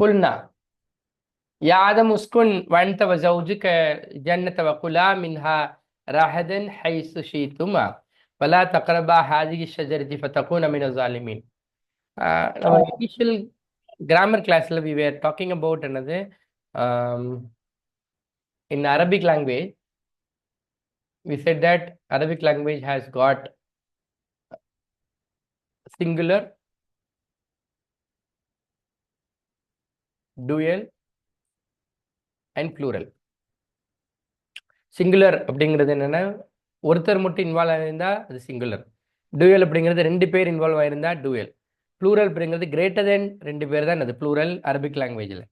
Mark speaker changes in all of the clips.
Speaker 1: குல்னா يا آدم اسكن وأنت وزوجك جنة وكلا منها رغدا حيث شئتما ولا تقربا هذه الشجرة فتكون من الظالمين. நம்ம initial grammar கிளாஸ்ல we were talking about என்னது in Arabic language we said that Arabic language has got singular, dual and plural. Singular அப்படிங்கிறது என்னன்னா ஒருத்தர் மட்டும் இன்வால்வ் ஆயிருந்தா அது சிங்குலர். டூயல் அப்படிங்கிறது ரெண்டு பேர் இன்வால்வ் ஆயிருந்தா டூயல். ப்ளூரல் அப்படிங்கிறது கிரேட்டர் தென் ரெண்டு பேர் தான் அது ப்ளூரல் அரபிக் லாங்குவேஜில்.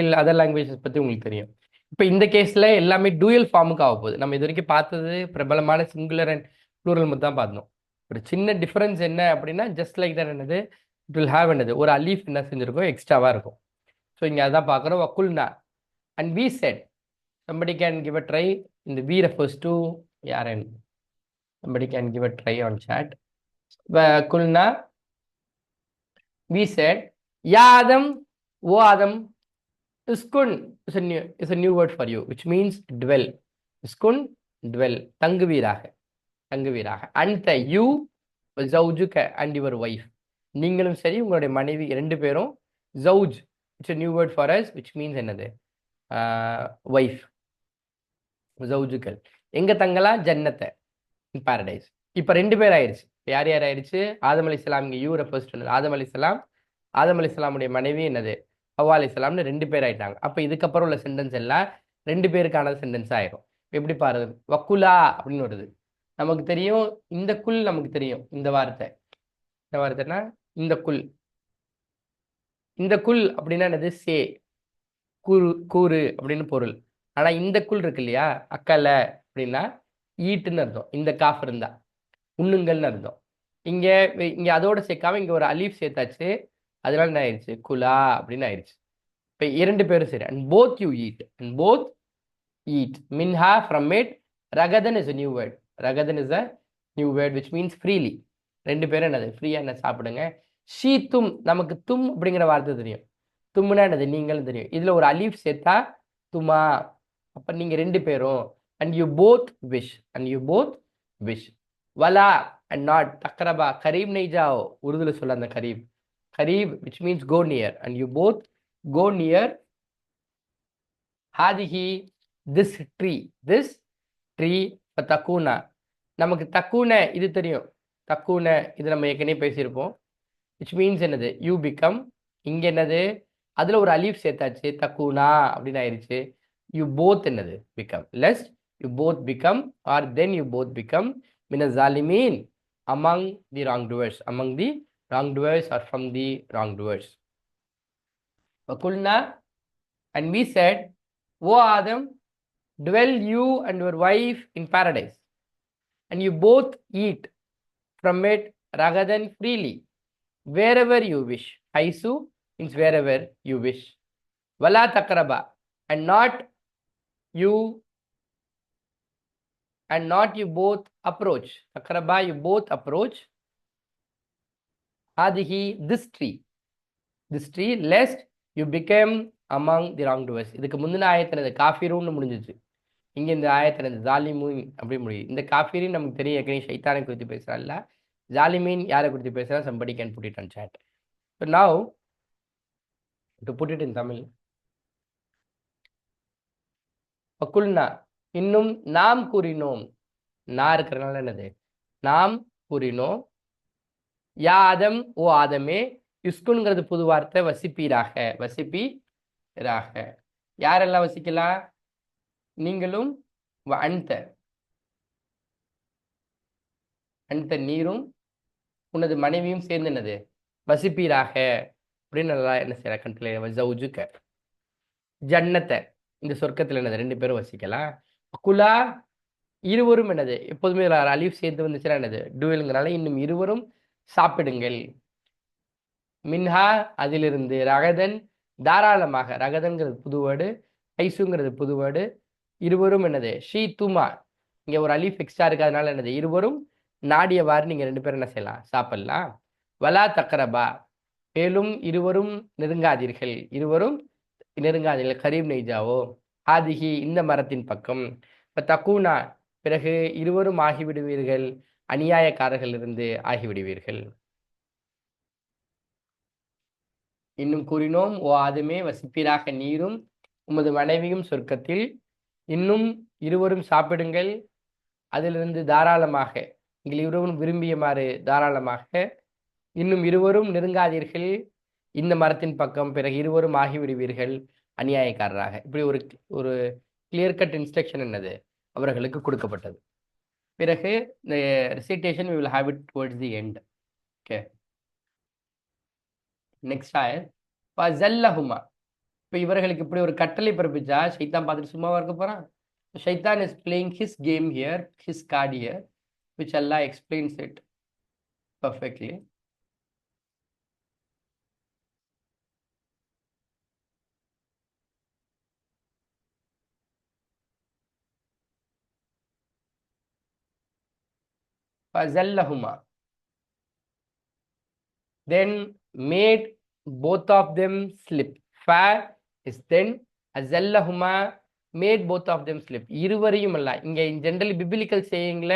Speaker 1: இல்லை அதர் லாங்குவேஜஸ் பற்றி உங்களுக்கு தெரியும். இப்போ இந்த கேஸில் எல்லாமே டூயல் ஃபார்முக்கு ஆக போகுது. நம்ம இது வரைக்கும் பார்த்தது பிரபலமான சிங்குலர் அண்ட் ப்ளூரல் மட்டும் தான் பார்த்தோம். ஒரு சின்ன டிஃப்ரென்ஸ் என்ன அப்படின்னா ஜஸ்ட் லைக் தான் என்னது இட் வில் ஹேவ் என்னது ஒரு அலீஃப் என்ன செஞ்சுருக்கோம் எக்ஸ்ட்ராவாக இருக்கும். ஸோ இங்கே அதான் பார்க்குறோம் வக்குல்னா and we said. Somebody can give a try. In the V refers to Yaren. Somebody can give a try on chat. Kulna, we said, Ya Adam, O Adam, Uskun is a new word for you, which means dwell. Uskun, dwell. Tangviraha. Tangviraha. Anta, you, Zawjuka, and your wife. நீங்களும் சரி உங்களுடைய மனைவி ரெண்டு பேரும் Zawj. It's a new word for us, which means another wife. ஜவுஜுக்கள் எங்க தங்கலாம் ஜன்னத்தை Paradise. இப்போ ரெண்டு பேர் ஆயிடுச்சு. யார் யார் ஆயிடுச்சு? ஆதம் அலிஸ்லாம். இங்கே யூ ரெஃபர்ஸ் பண்ணது ஆதம் அலிஸ்லாம். ஆதம் அலிஸ்லாமுடைய மனைவி என்னது ஹவ்வா அலிஸ்லாம்னு ரெண்டு பேர் ஆயிட்டாங்க. அப்போ இதுக்கப்புறம் உள்ள சென்டென்ஸ் எல்லாம் ரெண்டு பேருக்கான சென்டென்ஸ் ஆயிரும். எப்படி பாருது வக்குலா அப்படின்னு வருது. நமக்கு தெரியும் இந்த குல், நமக்கு தெரியும் இந்த வார்த்தைன்னா இந்த குல். இந்த குல் அப்படின்னா என்னது சே கூறு கூறு அப்படின்னு பொருள். ஆனா இந்த குல் இருக்கு இல்லையா அக்கலை அப்படின்னா ஈட்டுன்னு அர்த்தம். இந்த காஃப் இருந்தா உண்ணுங்கள்னு அர்த்தம். இங்க இங்க அதோட சேர்க்காம இங்க ஒரு அலீஃப் சேர்த்தாச்சு. அதனால என்ன ஆயிடுச்சு குலா அப்படின்னு ஆயிடுச்சு. இப்போ இரண்டு பேரும் சரி. And both you eat and both eat மின்ஹா ஃப்ரம் இட். ரகதன் இஸ் அ நியூ வேர்ட். ரகதன் is a new word which means freely. ரெண்டு பேரும் என்னது ஃப்ரீயா என்ன சாப்பிடுங்க. ஷீ தும், நமக்கு தும் அப்படிங்கிற வார்த்தை தெரியும். தும்னா என்னது நீங்களும் தெரியும். இதுல ஒரு அலீஃப் சேர்த்தா துமா. அப்ப நீங்க ரெண்டு பேரும் and you both wish and you both wish. வலா அண்ட் நாட். தக்கரபா கரீப் நெய் ஜாओ. உருதுல சொல்ல அந்த கரீப். கரீப் which means go near. And you both go near ஹாதிஹி திஸ் ட்ரீ. திஸ் ட்ரீ தக்கூனா. நமக்கு தக்கூன இது தெரியும். தக்கூன இது நம்ம ஏற்கனவே பேசியிருப்போம். விச் மீன்ஸ் என்னது யூ பிகம். இங்க என்னது அதுல ஒரு அலீஃப் சேர்த்தாச்சு தக்கூனா அப்படின்னு ஆயிடுச்சு. You both என்னது become. Lest you both become or then you both become min zalimin, among the wrongdoers. Among the wrongdoers or from the wrongdoers. Wakulna, and we said, O Adam, dwell you and your wife in paradise, and you both eat from it ragadan freely, wherever you wish. Haisu means wherever you wish. Wala takraba, and not you both approach. Takraba, you both approach. Hadihi, this tree, lest you become among the wrongdoers. இதுக்கு முந்தின ஆயத்தினது காஃபிரூன்னு முடிஞ்சிச்சு. இங்க இந்த ஆயத்தினது ஜாலிமூன் அப்படி முடியுது. இந்த காஃபிரின் நமக்கு தெரியும் ஏற்கனவே ஷைத்தானை குறித்து பேசுறான்ல. ஜாலிமீன் யாரை குறித்து பேசுறா? somebody can put it on chat. So now to put it in Tamil. வக்குல்னா, இன்னும் நாம் கூறினோம். நான் இருக்கிறனால என்னது நாம் கூறினோம். யா ஆதம், ஓ ஆதமே. யுஸ்குன்ங்கிறது புது வார்த்தை. வசிப்பீராக. வசிப்பீராக யாரெல்லாம் வசிக்கலாம்? நீங்களும் அந்த அந்த நீரும் உனது மனைவியும் சேர்ந்து என்னது வசிப்பீராக அப்படின்னு நல்லா என்ன செய்யற கண்ட்ரோல் ஜவுஜுக்க ஜன்னத்தை. இந்த சொர்க்கத்தில் என்னது ரெண்டு பேரும் வசிக்கலாம். குலா இருவரும் என்னது எப்போதுமே அலீஃப் சேர்த்து வந்துச்சுன்னா என்னது டூவல்ங்கிறனால இன்னும் இருவரும் சாப்பிடுங்கள். மின்ஹா அதிலிருந்து. ரகதன் தாராளமாக. ரகதன்கிறது புதுவேடு. ஐசுங்கிறது புதுவேடு. இருவரும் என்னது ஷீ துமா. இங்க ஒரு அலீஃப் எக்ஸ்ட்ரா இருக்காதனால என்னது இருவரும் நாடியவாறு நீங்க ரெண்டு பேரும் என்ன செய்யலாம் சாப்பிடலாம். வலா தக்கரபா மேலும் இருவரும் நெருங்காதீர்கள், இருவரும் நெருங்காதீர்கள். கரீம் நெய்ஜாவோ ஆதிகி இந்த மரத்தின் பக்கம். இப்போ தக்கூனா பிறகு இருவரும் ஆகிவிடுவீர்கள், அநியாயக்காரர்கள் இருந்து ஆகிவிடுவீர்கள். இன்னும் கூறினோம், ஓ ஆதுமே வசிப்பீராக நீரும் உமது மனைவியும் சொர்க்கத்தில். இன்னும் இருவரும் சாப்பிடுங்கள், அதிலிருந்து தாராளமாக, நீங்கள் இருவரும் விரும்பியமாறு தாராளமாக. இன்னும் இருவரும் நெருங்காதீர்கள் இந்த மரத்தின் பக்கம், பிறகு இருவரும் ஆகிவிடுவீர்கள் அநியாயக்காரராக. இப்படி ஒரு ஒரு கிளியர் கட் இன்ஸ்ட்ரக்ஷன் என்னது அவர்களுக்கு கொடுக்கப்பட்டது. பிறகு இந்த ரிசிட்டேஷன் we will have it towards the end. Okay, next ஆயத் ஃபஸல்லஹுமா. இப்போ இவர்களுக்கு இப்படி ஒரு கட்டளை பிறப்பிச்சா ஷைத்தான் பார்த்துட்டு சும்மாவா இருக்க போறான்? ஷைத்தான் is playing his game here, his card here, which Allah explains it perfectly. ஃபஸல்லஹுமா, then made both of them slip. Fa is then, azallahuma made both of them slip. இருவரையும் அல்ல, இங்க ஜெனரலி பிபிலிக்கல் சேயிங்ல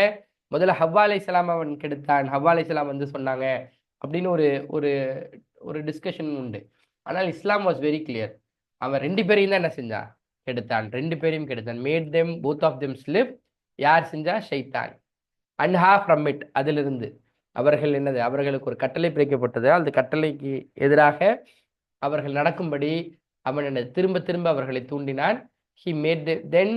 Speaker 1: முதல்ல ஹவ்வா அலைஹிஸ்ஸலாம் அவன் கெடுத்தான், ஹவ்வா அலைஹிஸ்ஸலாம் வந்து சொன்னாங்க அப்படின்னு ஒரு ஒரு ஒரு டிஸ்கஷன் உண்டு. ஆனால் இஸ்லாம் வாஸ் வெரி கிளியர். அவன் ரெண்டு பேரையும் தான் என்ன செஞ்சான்? கெடுத்தான், ரெண்டு பேரையும் கெடுத்தான். Made them both of them slip. யார் செஞ்சா? ஷைத்தான். அன்ஹா ஃப்ரம் இட், அதிலிருந்து. அவர்கள் என்னது, அவர்களுக்கு ஒரு கட்டளை பிறக்கப்பட்டது, அந்த கட்டளைக்கு எதிராக அவர்கள் நடக்கும்படி அவன் என்னது திரும்ப திரும்ப அவர்களை தூண்டினான். ஹி மேட் தென்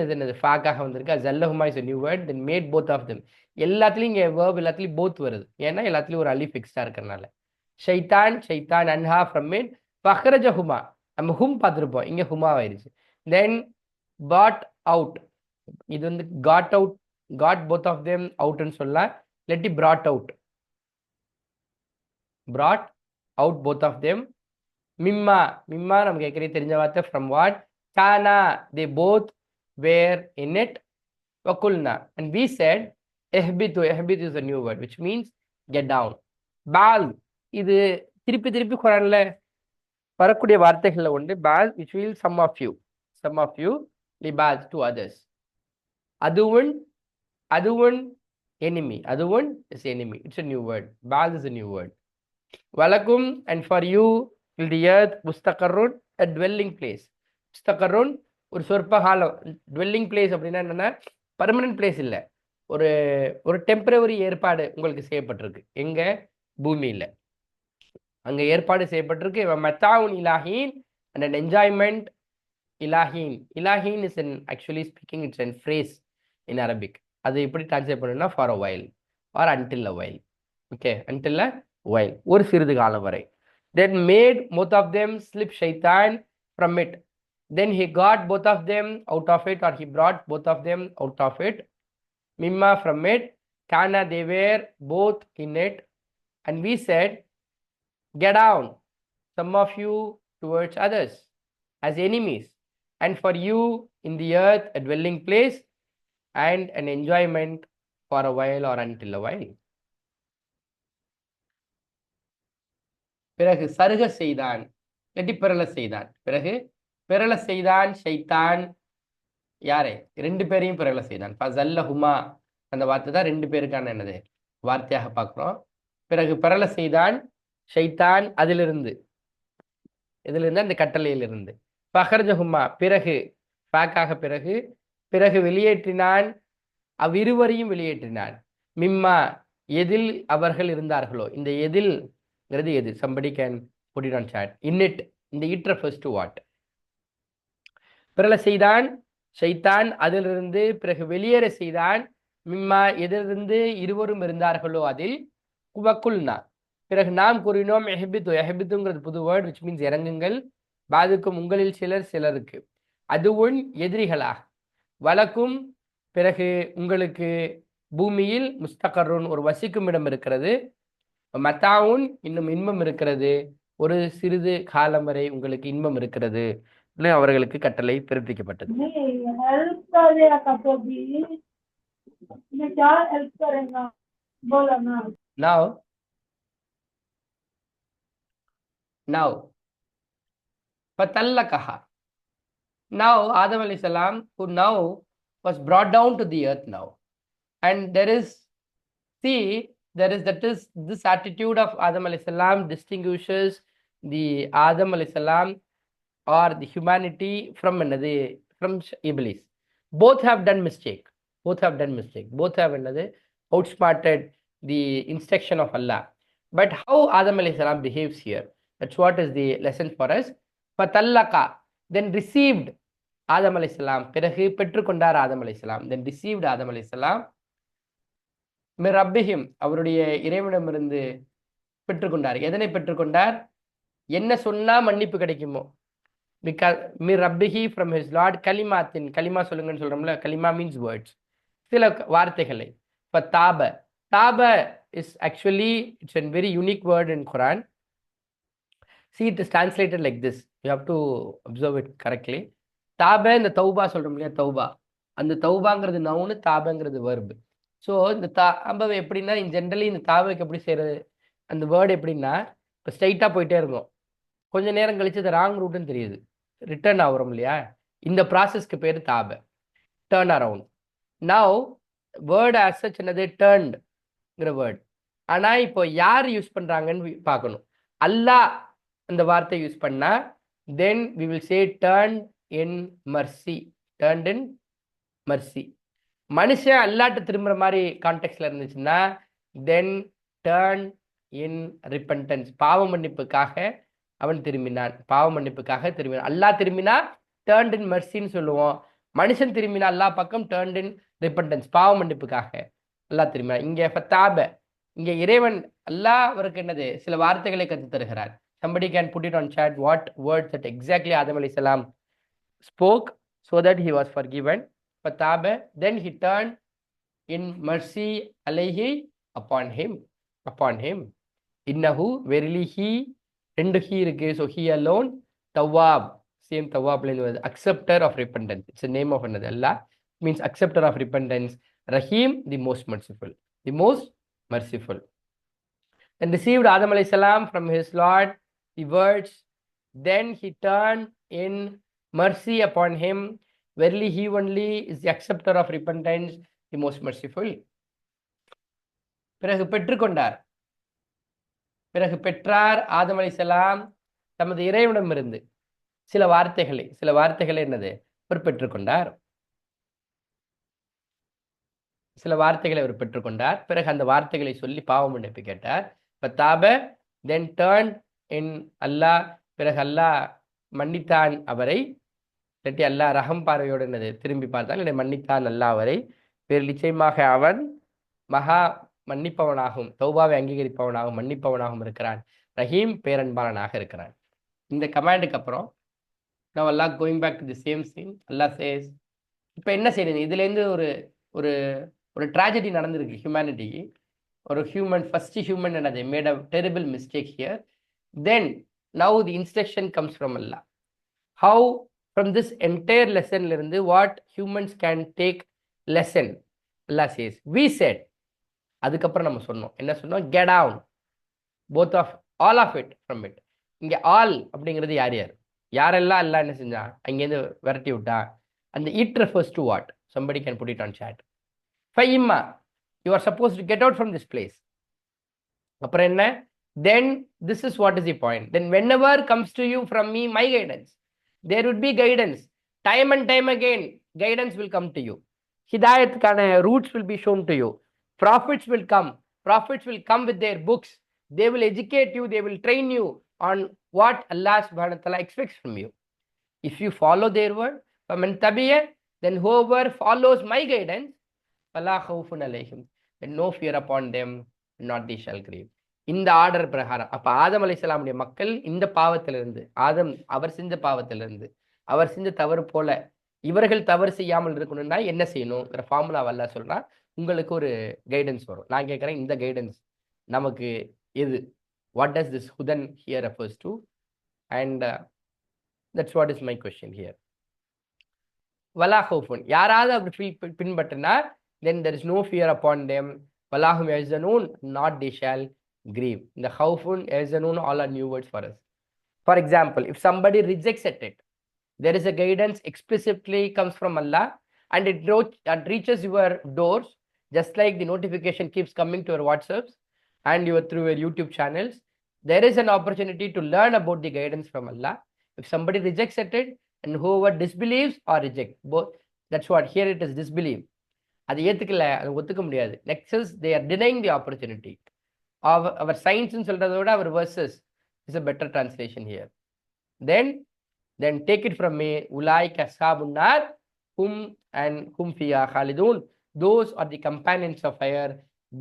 Speaker 1: இது என்னது ஃபாக்காக வந்திருக்கு. ஜல்லஹுமா is a new word. then made both of them. எல்லாத்துலேயும் இங்கே வேர்ப் எல்லாத்துலேயும் போத் வருது, ஏன்னா எல்லாத்துலேயும் ஒரு அலிஃப் எக்ஸ்ட்ரா இருக்கிறனால. ஷைத்தான் ஷைத்தான் அன்ஹா ஃப்ரம் இட் ஃபஹ்ரஜஹுமா. நம்ம ஹும் பார்த்துருப்போம், இங்கே ஹுமா ஆயிடுச்சு. தென் பாட் அவுட், இது வந்து got out, got both of them அவுட்னு சொல்லலாம், இல்லாட்டி brought out, brought out both of them. மிம்மா, மிம்மா நமக்கு ஏற்கனவே தெரிஞ்ச வார்த்தை, ஃப்ரம் வாட். கானா, they both were in it. வகுல்னா, and we said எஹ்பித்து, எஹ்பித் is a new word which means get down. பால், இது திருப்பி திருப்பி குரான்ல வரக்கூடிய வார்த்தைகள்ல ஒன்று. பால் which means some of you, some of you, லிபால் to others. அதுவன், அதுவன் enemy, அதுவன் is enemy, it's a new word. Ball is a new word. வலக்கும், and for you will the earth, முஸ்தகருன் a dwelling place. முஸ்தகருன் ஒரு சொற்ப காலம், dwelling place அப்படின்னா என்னன்னா permanent place இல்லை, ஒரு ஒரு temporary ஏற்பாடு உங்களுக்கு செய்யப்பட்டிருக்கு. எங்க? பூமியில அங்க ஏற்பாடு செய்யப்பட்டிருக்கு. மத்தாவுன் இலாஹீன், and an enjoyment. இலாஹீன், இலாஹீன் is an actually speaking it's an phrase in Arabic. அது எப்படி டிரான்ஸ்லேட் பண்ணணும்னா for a while or until a while. Okay, until a while, ஒரு சிறிது காலம் வரை. Then made both of them slip shaitan from it. Then he got both of them out of it, or he brought both of them out of it. Mimma, from it. Kana, they were both in it. And we said, get down, some of you towards others as enemies, and for you in the earth a dwelling place and an enjoyment for a while or until a while. பிறகு சருக செய்தான், இல்லாட்டி பிறல செய்தான். பிறகு பிறல செய்தான் ஷைத்தான், யாரை? ரெண்டு பேரையும் பிறல செய்தான். ஃபஸல்லஹுமா, அந்த வார்த்தை தான் ரெண்டு பேருக்கான என்னது வார்த்தையாக பார்க்குறோம். பிறகு பிறல செய்தான் ஷைத்தான், அதிலிருந்து, இதிலிருந்து அந்த கட்டளையிலிருந்து. ஃபஹ்ரஜஹுமா, பிறகு, பாக்காக பிறகு, பிறகு வெளியேற்றினான், அவ்விருவரையும் வெளியேற்றினான். மிம்மா, எதில் அவர்கள் இருந்தார்களோ. இந்த எதில் எது? somebody can put it on chat. in it, இந்த it refers to what? பிறல செய்தான் ஷைத்தான், அதிலிருந்து. பிறகு வெளியேற செய்தான். மிம்மா, எதிலிருந்து இருவரும் இருந்தார்களோ அதில். வக்குல்னா, பிறகு நாம் கூறினோம். எஹ்பித்து, எஹ்பித்துங்கிறது புது வேர்ட் which means இறங்குங்கள். பாதுக்கும், உங்களில் சிலர் சிலருக்கு. அதுவும் எதிரிகளாக. வலக்கும், பிறகு உங்களுக்கு பூமியில் முஸ்தகருன் ஒரு வசிக்கும் இடம் இருக்கிறது. மத்தாவுன், இன்னும் இன்பம் இருக்கிறது, ஒரு சிறிது காலம் வரை உங்களுக்கு இன்பம் இருக்கிறது. அவர்களுக்கு கட்டளை பிறப்பிக்கப்பட்டது. Now Now, فَطَلَّقَهَا. Now, Adam alayhi salam, who now was brought down to the earth now. And there is, see, that is this attitude of Adam alayhi salam distinguishes the Adam alayhi salam or the humanity from another, from Iblis. Both have done mistake. Both have done mistake. Both have another outsmarted the instruction of Allah. But how Adam alayhi salam behaves here? That's what is the lesson for us. Fatallaka, then received Adam alayhi salam. பிறகு பெற்றுக்கொண்டார் Adam alayhi salam. Then received Adam alayhi salam. மிரப்பிஹிம், அவருடைய இறைவனிடமிருந்து பெற்றுக்கொண்டார். எதனை பெற்றுக்கொண்டார்? என்ன சொன்னா மன்னிப்பு கிடைக்குமோ? பிகாஸ் மிரப்பிஹி ஃப்ரம் ஹிஸ் லார்ட் கலிமாத்தின், கலிமா சொல்லுங்கன்னு சொல்றோம்ல, கலிமா மீன்ஸ் வேர்ட்ஸ், சில வார்த்தைகளை. இப்போ தாப, தாப is actually it's a very unique word in Quran. See, it is translated like this. You have to observe it correctly. தாப, இந்த தௌபா சொல்றோம் இல்லையா, தௌபா, அந்த தௌபாங்கிறது நவுனு, தாபங்கிறது வேர்பு. ஸோ இந்த தாபை எப்படின்னா, ஜென்ரலி இந்த தாபைக்கு எப்படி செய்யறது, அந்த வேர்டு எப்படின்னா, இப்போ ஸ்ட்ரைட்டாக போயிட்டே இருக்கும், கொஞ்ச நேரம் கழிச்சு அது ராங் ரூட்டுன்னு தெரியுது, ரிட்டர்ன் ஆகிறோம் இல்லையா, இந்த ப்ராசஸ்க்கு பேர் தாப, turn around. Now word as such என்னது, டேர்ன்ங்கிற வேர்டு. ஆனால் இப்போ யார் யூஸ் பண்ணுறாங்கன்னு பார்க்கணும். அல்லாஹ் அந்த வார்த்தை யூஸ் பண்ணா, then we will say turn in mercy, turned in mercy. மனுஷன் அல்லாட்ட திரும்புற மாதிரி கான்டெக்ட்ல இருந்துச்சுன்னா, தென் டேர்ன் இன் ரிப்பன்டன்ஸ், பாவ மன்னிப்புக்காக அவன் திரும்பினான், பாவ மன்னிப்புக்காக திரும்பினான். அல்லாஹ் திரும்பினா டேர்ன்ட் இன் மர்சின்னு சொல்லுவோம். மனுஷன் திரும்பினா அல்லாஹ் பக்கம் டேர்ன்ட் இன் ரிப்பன்டன்ஸ், பாவ மன்னிப்புக்காக அல்லாஹ் திரும்பினான். இங்கே ஃபத்தாப, இங்கே இறைவன் அல்லாஹ் அவருக்கு என்னது, சில வார்த்தைகளை கற்று தருகிறார். Somebody can put it on chat what words that exactly Adam alayhi salam spoke so that he was forgiven. Fataba, then he turned in mercy alayhi upon him. Innahu, verily he, rendu he இருக்கு, so he alone, tawwab, same tawwab line, acceptor of repentance. It's the name of another. Allah means acceptor of repentance. Rahim, the most merciful, the most merciful. And received Adam alayhi salam from his Lord the words, then he turned in mercy upon him. Verily he only is the acceptor of repentance, the most merciful. பிறகு பெற்றுக்கொண்டார், பிறகு பெற்றார் ஆதம் அலைஹிஸ்ஸலாம் தமது இறைவனிடமிருந்து சில வார்த்தைகளை என்னது, அவர் பெற்றுக்கொண்டார், சில வார்த்தைகளை அவர் பெற்றுக்கொண்டார். பிறகு அந்த வார்த்தைகளை சொல்லி பாவ மன்னிப்பு கேட்டார். ஃபத்தாப, தென் டர்ன் இன் அல்லாஹ், பிறகு அல்லாஹ் மன்னித்தான் அவரை, இல்லாட்டி அல்லாஹ் ரஹம் பார்வையோடு என்னது திரும்பி பார்த்தால் என்னை மன்னித்தான் அல்லாஹ் அவரை. வேறு நிச்சயமாக அவன் மகா மன்னிப்பவனாகவும், தௌபாவை அங்கீகரிப்பவனாகவும் மன்னிப்பவனாகவும் இருக்கிறான். ரஹீம், பேரன்பாளனாக இருக்கிறான். இந்த கமாண்டுக்கு அப்புறம் நான் Allah going back to the same scene. Allah says, இப்போ என்ன செய்யுது, இதுலேருந்து ஒரு ஒரு ஒரு ட்ராஜடி நடந்திருக்கு ஹியூமனிட்டிக்கு. ஒரு ஹியூமன், ஃபர்ஸ்ட் ஹியூமன் என்னது, made a terrible mistake here. Then now the instruction comes from Allah. How from this entire லெசன்லேருந்து what humans can take lesson, Allah says. We said, அதுக்கப்புறம் நம்ம சொன்னோம், என்ன சொன்னோம், get down both of all of it from it. இங்கே all அப்படிங்கிறது யார் யார், யாரெல்லாம் எல்லாம் என்ன செஞ்சா அங்கேருந்து விரட்டி விட்டா. அந்த it refers to what, somebody can put it on chat. ஃபைம்மா, you are supposed to get out from this place. அப்புறம் என்ன, then this is what is the point. Then whenever comes to you from me my guidance, there would be guidance. Time and time again guidance will come to you. Hidayatkaன roots will be shown to you. Prophets will come with their books. They will educate you, they will train you on what Allah subhanahu wa ta'ala expects from you. If you follow their word, فَمَنْ تَبِيَ, then whoever follows my guidance, فَلَا خَوْفٌ عَلَيْهِمْ, then no fear upon them, not they shall grieve. இந்த order பிரகாரம் அப்ப ஆதம் அலைஹிஸ்ஸலாமுடைய மக்கள் இந்த பாவத்திலிருந்து, ஆதம் அவர் செஞ்ச பாவத்திலிருந்து, அவர் செஞ்ச தவறு போல இவர்கள் தவறு செய்யாமல் இருக்கணும்னா என்ன செய்யணுங்கிற ஃபார்முலா அல்லாஹ் சொல்றான். உங்களுக்கு ஒரு கைடன்ஸ் வரும். நான் கேட்குறேன், இந்த கைடன்ஸ் நமக்கு எது, வாட் டஸ் திஸ் ஹுதன் here refers to, and that's what is my question here. வலா ஹவுஃபுன், யாராவது அப்படி பின்பற்றினா, then there is no fear upon them. வலாஹும் யஹ்ஸனூன், not they shall grieve. இந்த ஹவுஃபுன் யஹ்ஸனூன் all are new words for us. For example, if somebody rejects it, there is a guidance explicitly comes from Allah, and it reaches your doors, just like the notification keeps coming to your WhatsApps and through your YouTube channels. There is an opportunity to learn about the guidance from Allah. If somebody rejects it, and whoever disbelieves or reject, both, that's what here it is, disbelieve. அது ஏத்துக்கல, அது ஒத்துக்க முடியாது. Next is they are denying the opportunity. Our science சொல்றதை விட our verses is a better translation here. Then take it from me, ulaika ashabun nar hum fiha khalidun. Those are the companions of fire,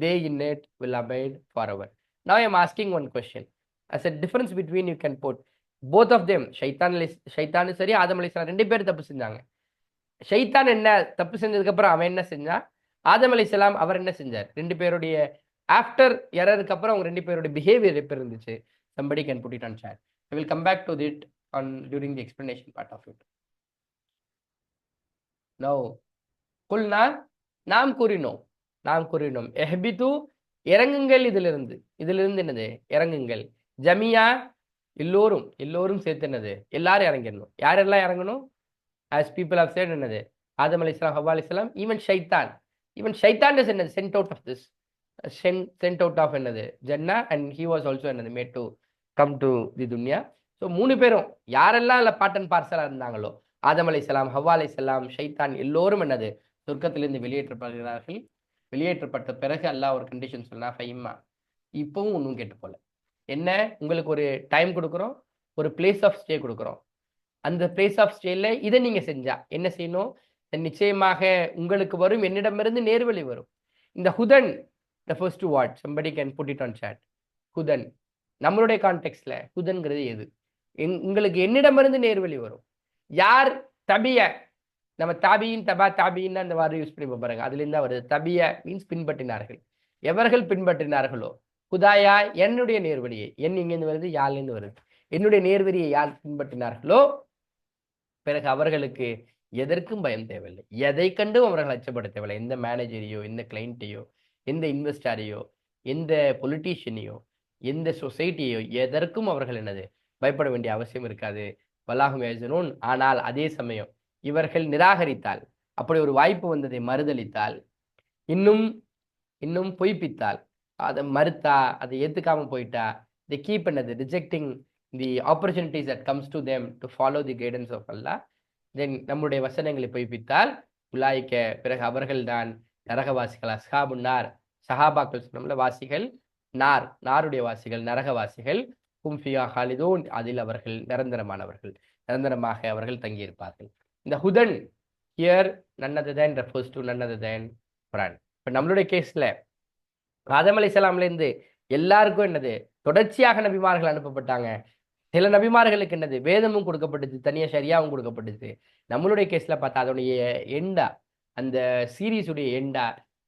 Speaker 1: they in it will abide forever. Now I am asking one question. As a difference between, you can put both of them, ஷைத்தான் சரி, ஆதம் அலைஹிஸ்ஸலாம் ரெண்டு பேரும் தப்பு செஞ்சாங்க. ஷைத்தான் என்ன தப்பு செஞ்சதுக்கு அப்புறம் அவன் என்ன செஞ்சான், ஆதம் அலைஹிஸ்ஸலாம் அவர் என்ன செஞ்சார், ரெண்டு பேருடைய ஆஃப்டர் எரருக்கு அப்புறம் அவங்க ரெண்டு பேருடைய பிஹேவியர் எப்படி இருந்துச்சு. somebody can put it on chat. I will come back to it during the explanation part of it. Now Khulna, நாம் கூறினோம் எஹ்பிது, இறங்குங்கள், இதிலிருந்து என்னது, இறங்குங்கள். ஜமியா, எல்லோரும் சேர்த்து என்னது, எல்லாரும் இறங்கிடணும். யாரெல்லாம் இறங்கணும்? as people have said, என்னது, ஆதம் அலைஹிஸ்ஸலாம், ஹவ்வா அலைஹிஸ்ஸலாம், even shaitan is என்னது, sent out of என்னது, ஜன்னா, and he was also என்னது, made to come to the dunya. So மூணு பேரும் யாரெல்லாம் அதில் பார்ட் அண்ட் பார்சலாக இருந்தாங்களோ, ஆதம் அலைஹிஸ்ஸலாம், ஹவ்வா அலைஹிஸ்ஸலாம், ஷைத்தான், எல்லோரும் என்னது, சொர்க்கத்திலிருந்து வெளியேற்றப்படுகிறார்கள். வெளியேற்றப்பட்ட பிறகு அல்லாஹ் ஒரு கண்டிஷன் சொன்னா, ஃபைம்மா, இப்பவும் ஒன்றும் கேட்டு போல, என்ன, உங்களுக்கு ஒரு டைம் கொடுக்குறோம், ஒரு பிளேஸ் ஆஃப் ஸ்டே கொடுக்குறோம். அந்த பிளேஸ் ஆஃப் ஸ்டேல இதை நீங்க செஞ்சா என்ன செய்யணும், நிச்சயமாக உங்களுக்கு வரும், என்னிடமிருந்து நேர்வழி வரும். இந்த ஹுதன் refers to what? Somebody can put it on chat. ஹுதன் நம்மளுடைய கான்டெக்ட்ல ஹுதன்கிறது எது? உங்களுக்கு என்னிடமிருந்து நேர்வழி வரும். யார் தபிய, நம்ம தாபியின் தாபின்னு அந்த வார்த்தை யூஸ் பண்ணி பாருங்க, அதுல இருந்தா வருது. தபிய மீன்ஸ் பின்பற்றினார்கள். எவர்கள் பின்பற்றினார்களோ, ஹுதாயா, என்னுடைய நேர்வழியை, இங்கிருந்து வருது, யாழ்லேருந்து வருது, என்னுடைய நேர்வழியை யார் பின்பற்றினார்களோ, பிறகு அவர்களுக்கு எதற்கும் பயம் தேவையில்லை, எதை கண்டும் அவர்கள் அச்சப்பட தேவையில்லை. எந்த மேனேஜரையோ, எந்த கிளைண்ட்டையோ, எந்த இன்வெஸ்டரையோ, எந்த பொலிட்டீஷியனையோ, எந்த சொசைட்டியோ, எதற்கும் அவர்கள் என்னது, பயப்பட வேண்டிய அவசியம் இருக்காது. வல்லாஹும் யஹ்ஸனூன். ஆனால் அதே சமயம் இவர்கள் நிராகரித்தால், அப்படி ஒரு வாய்ப்பு வந்ததை மறுதளித்தால், இன்னும் பொய்ப்பித்தால், அதை மறுத்தா, அதை ஏத்துக்காம போயிட்டா, they keep என்னது, rejecting the opportunities that comes to them to follow the guidance of Allah, then நம்முடைய வசனங்களை பொய்ப்பித்தால், உலாய்க்க, பிறகு அவர்கள் தான் நரகவாசிகள். அஸ்ஹாபுன் நார், சஹாபாக்கள் சொன்னோம்ல, வாசிகள், நாருடைய வாசிகள், நரகவாசிகள். ஹும் ஃபியா ஹாலிதூன், அதில் அவர்கள் நிரந்தரமானவர்கள், நிரந்தரமாக அவர்கள் தங்கியிருப்பார்கள். இந்த ஹுதன் here none other than refers to none other than Quran. இப்போ நம்மளுடைய கேஸ்ல ஆதம் அலைஹிஸ்ஸலாம்லேருந்து எல்லாருக்கும் என்னது, தொடர்ச்சியாக நபிமார்கள் அனுப்பப்பட்டாங்க. சில நபிமார்களுக்கு என்னது, வேதமும் கொடுக்கப்பட்டுச்சு, தனியா ஷரியாவும் கொடுக்கப்பட்டுச்சு. நம்மளுடைய கேஸ்ல பார்த்தா அதோடைய எண்டா, அந்த சீரீஸுடைய எண்டா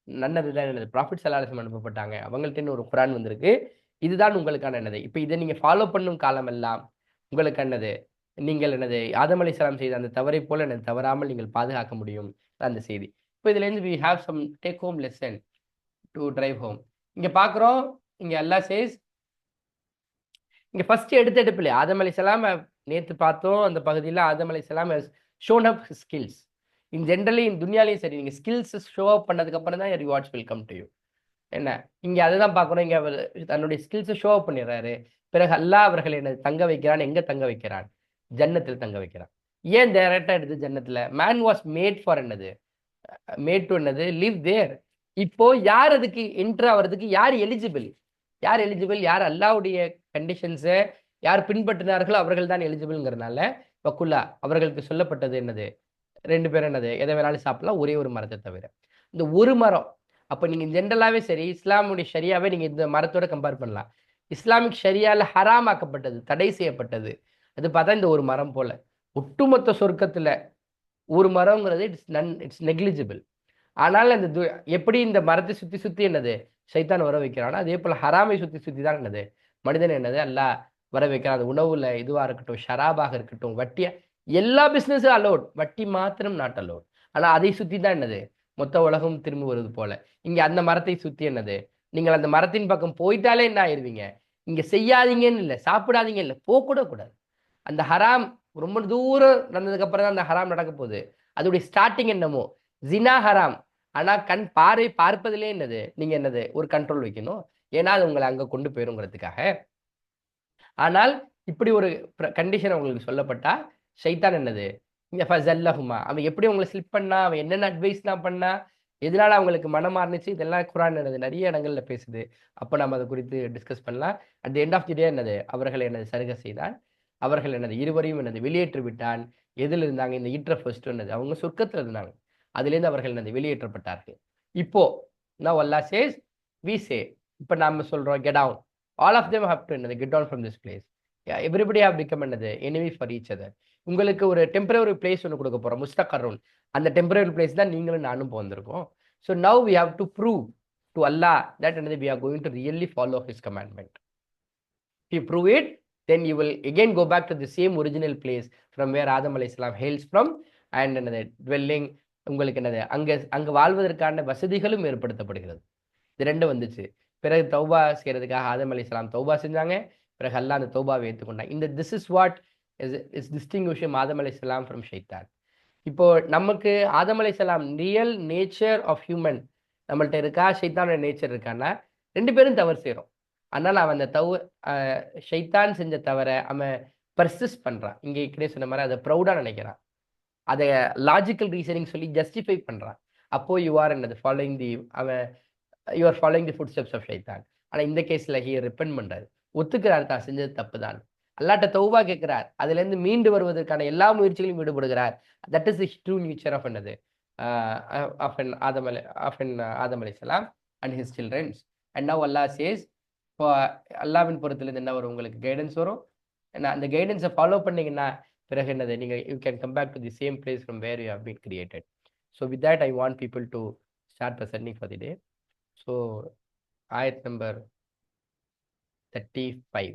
Speaker 1: none other than என்னது, ப்ராஃபிட் ஸல்லல்லாஹு அலைஹி வஸல்லம் அனுப்பப்பட்டாங்க. அவங்கள்ட்ட ஒரு குர்ஆன் வந்திருக்கு. இதுதான் உங்களுக்கான என்னது. இப்போ இதை நீங்க ஃபாலோ பண்ணும் காலமெல்லாம் உங்களுக்கு என்னது, நீங்கள் என்னது, ஆதம் அலைஹிஸ்ஸலாம் செய்த அந்த தவறை போல என்னது தவறாமல் நீங்கள் பாதுகாக்க முடியும், அந்த செய்தி. இப்போ இதுல இருந்து we have some take home lesson to drive home. இங்க பாக்குறோம், இங்க அல்லாஹ் says, இங்க ஃபர்ஸ்ட் எடுப்பில்லை, ஆதம் அலைஹிஸ்ஸலாம் நேற்று பார்த்தோம் அந்த பகுதியில், ஆதம் அலைஹிஸ்ஸலாம் has shown up his skills. In generally இன் துன்யாலையும் சரி, நீங்க ஸ்கில்ஸ் ஷோ அப் பண்ணதுக்கு அப்புறம் தான் rewards will come to you. என்ன, இங்க அதுதான் பார்க்கணும். இங்க அவர் தன்னுடைய ஸ்கில்ஸை ஷோ அப் பண்ணிடுறாரு. பிறகு அல்லாஹ் அவர்கள் என்ன தங்க வைக்கிறான், எங்க தங்க வைக்கிறான், ஜன்னத்தில் தங்க வைக்கிறான். ஏன் டைரக்டா எடுத்து ஜன்னத்துல? மேன் வாஸ் மேட் ஃபார் என்னது, மேட் டு என்னது, லிவ் தேர். இப்போ யார் அதுக்கு என்ட்ரு ஆகிறதுக்கு, யார் எலிஜிபிள், யார் அல்லாஹ்வுடைய கண்டிஷன்ஸை யார் பின்பற்றினார்களோ அவர்கள் தான் எலிஜிபிள்ங்கிறதுனால வக்குல்லா அவர்களுக்கு சொல்லப்பட்டது என்னது, ரெண்டு பேரும் என்னது, எதை வேணாலும் சாப்பிடலாம், ஒரே ஒரு மரத்தை தவிர. இந்த ஒரு மரம். அப்போ நீங்கள் ஜென்ரலாகவே சரி, இஸ்லாமுடைய ஷரியாவே நீங்கள் இந்த மரத்தோட கம்பேர் பண்ணலாம். இஸ்லாமிக் ஷரியாவில் ஹராம் ஆக்கப்பட்டது, தடை செய்யப்பட்டது, அது பார்த்தா இந்த ஒரு மரம் போல. ஒட்டுமொத்த சொர்க்கத்தில் ஒரு மரம்ங்கிறது இட்ஸ் நெக்லிஜிபிள். ஆனால் அந்த எப்படி இந்த மரத்தை சுற்றி சுற்றி என்னது ஷைத்தான் வர வைக்கிறானோ, அதே போல் ஹராமை சுற்றி சுற்றி தான் என்னது மனிதன் என்னது அல்லாஹ் வர வைக்கிறான். அது உணவுல இதுவாக இருக்கட்டும், ஷராபாக இருக்கட்டும், வட்டியா, எல்லா பிஸ்னஸும் அலோட், வட்டி மாத்திரம் நாட் அலோட். ஆனால் அதை சுற்றி தான் என்னது மொத்த உலகம் திரும்பி வருது போல. இங்க அந்த மரத்தை சுற்றி என்னது, நீங்கள் அந்த மரத்தின் பக்கம் போயிட்டாலே என்ன ஆயிடுவீங்க, இங்க செய்யாதீங்கன்னு இல்லை, சாப்பிடாதீங்க இல்லை, போகக்கூட கூடாது. அந்த ஹராம் ரொம்ப தூரம் நடந்ததுக்கு அப்புறம் தான் அந்த ஹராம் நடக்க போகுது. அதோடைய ஸ்டார்டிங் என்னமோ ஜினா ஹராம். ஆனா கண் பார்ப்பதிலே என்னது நீங்க என்னது ஒரு கண்ட்ரோல் வைக்கணும். ஏன்னா அது உங்களை அங்க கொண்டு போயிருங்கிறதுக்காக. ஆனால் இப்படி ஒரு கண்டிஷன் உங்களுக்கு சொல்லப்பட்டா ஷைத்தான் என்னது இங்க ஃபஸல்லஹுமா அவன் எப்படி உங்களை ஸ்லிப் பண்ணா, அவன் என்னென்ன அட்வைஸ்லாம் பண்ணா, எதனால அவங்களுக்கு மனம் மாறுனுச்சு, இதெல்லாம் குர்ஆன் என்னது நிறைய இடங்கள்ல பேசுது. அப்ப நம்ம அதை குறித்து டிஸ்கஸ் பண்ணலாம். At the end of the day என்னது அவர்களை என்னது சருக செய்தான். அவர்கள் என்னது இருவரையும் என்னது வெளியேற்றி விட்டான். எதில் இருந்தாங்க? இந்த ஈற்ற ஃபர்ஸ்ட் என்னது அவங்க சொர்க்கத்துல இருந்தாங்க. அதிலிருந்து அவர்கள் என்னது வெளியேற்றப்பட்டார்கள். இப்போ now Allah says we say இப்ப நாம சொல்றோம் get down. All of them have to என்னது get down from this place. Yeah, everybody have become என்னது enemy for each other. உங்களுக்கு ஒரு டெம்பரரி பிளேஸ் ஒன்று கொடுக்க போறோம் முஸ்தகருன். அந்த டெம்பரரி பிளேஸ் தான் நீங்களும் நானும் போந்திருக்கோம். So now we have to prove to Allah that என்னது we are going to really follow his commandment. If you prove it, then you will again go back to the same original place from where Adam alayhissalam hails from and என்னது dwelling உங்களுக்கு என்னது அங்க வாழ்வதற்கான வசதிகளும் ஏற்படுத்தப்படுகிறது. இது ரெண்டும் வந்துச்சு. பிறகு தௌபா செய்யறதுக்காக ஆதம் அலைஹிஸ்ஸலாம் தௌபா செஞ்சாங்க. பிறகு அல்லாஹ் அந்த தௌபாவை ஏற்றுக்கொண்டாங்க. இந்த this is what is distinguishing Adam அலைஹிஸ்ஸலாம் ஃப்ரம் ஷைத்தான். இப்போ நமக்கு ஆதம் அலைஹிஸ்ஸலாம் ரியல் நேச்சர் ஆஃப் ஹியூமன் நம்மள்ட்ட இருக்கா, ஷைத்தானோட நேச்சர் இருக்கான்னா, 2 பேரும் தவறு செய்றோம். அதனால அவன் அந்த ஷைத்தான் செஞ்ச தவற அவன் பர்சிஸ்ட் பண்றான். இங்க ஏற்கனவே சொன்ன மாதிரி அதை ப்ரௌடா நினைக்கிறான். அதை லாஜிக்கல் ரீசனிங் சொல்லி ஜஸ்டிஃபை பண்றான். அப்போ யூ ஆர் என்னது ஃபாலோயிங் தி அவன் you are following the footsteps of ஷைத்தான். ஆனா இந்த கேஸ்ல ஹி ரிப்பெண்ட் பண்றாரு. ஒத்துக்கிறார் தான் செஞ்சது தப்பு தான். அல்லாட்ட தௌபா கேட்கிறார். அதுல இருந்து மீண்டு வருவதற்கான எல்லா முயற்சிகளையும் ஈடுபடுகிறார். That is the true nature of என்னது ஆஃப் an ஆதம் அலைஹிஸ்ஸலாம் and his childrens. And now Allah says இப்போ அல்லாவின் புறத்திலிருந்து என்ன வரும்? உங்களுக்கு கைடன்ஸ் வரும். ஏன்னா அந்த கைடன்ஸை ஃபாலோ பண்ணீங்கன்னா பிறகு என்னது நீங்க you can come back to the same place from where you have been created. So with that I want people to start presenting for the day. So ayat number 35.